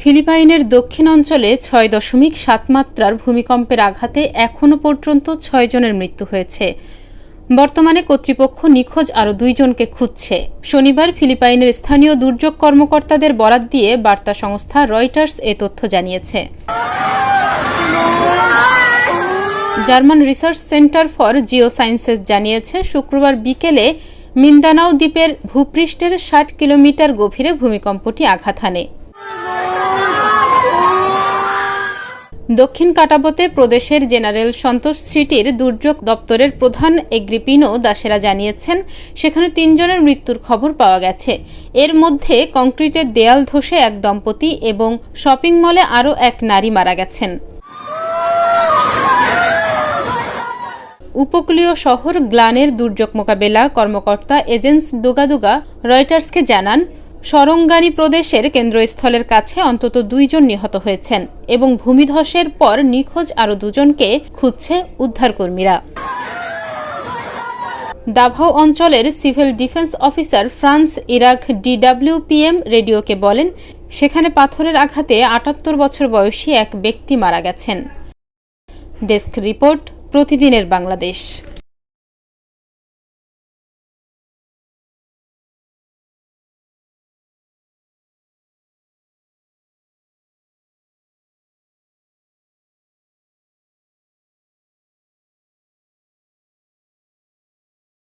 ফিলিপাইনের দক্ষিণ অঞ্চলে ৬.৭ মাত্রার ভূমিকম্পের আঘাতে এখনও পর্যন্ত ৬ জনের মৃত্যু হয়েছে। বর্তমানে কর্তৃপক্ষ নিখোঁজ আরও ২ জনকে খুঁজছে। শনিবার ফিলিপাইনের স্থানীয় দুর্যোগ কর্মকর্তাদের বরাত দিয়ে বার্তা সংস্থা রয়টার্স এ তথ্য জানিয়েছে। German research centre for geosciences জানিয়েছে, শুক্রবার বিকেলে মিন্দানাও দ্বীপের ভূপৃষ্ঠের ৬০ কিলোমিটার গভীরে ভূমিকম্পটি আঘাত হানে। দক্ষিণ কাটাবোতে প্রদেশের জেনারেল সন্তোষ সিটির দুর্যোগ দপ্তরের প্রধান এগ্রিপিনো দাসেরা জানিয়েছেন, সেখানে ৩ জনের মৃত্যুর খবর পাওয়া গেছে। এর মধ্যে কংক্রিটের দেয়াল ধসে এক দম্পতি এবং শপিং মলে আরও এক নারী মারা গেছেন। উপকূলীয় শহর গ্লানের দুর্যোগ মোকাবেলা কর্মকর্তা এজেন্স দুগাদুগা রয়টার্সকে জানান, সরঙ্গানি প্রদেশের কেন্দ্রস্থলের কাছে অন্তত ২ জন নিহত হয়েছেন এবং ভূমিধসের পর নিখোঁজ আরও ২ জনকে খুঁজছে উদ্ধারকর্মীরা। দাভাও অঞ্চলের civil defence officer France Iraq DWPM রেডিওকে বলেন, সেখানে পাথরের আঘাতে ৭৮ বছর বয়সী এক ব্যক্তি মারা গেছেন। ডেস্ক রিপোর্ট, প্রতিদিনের বাংলাদেশ।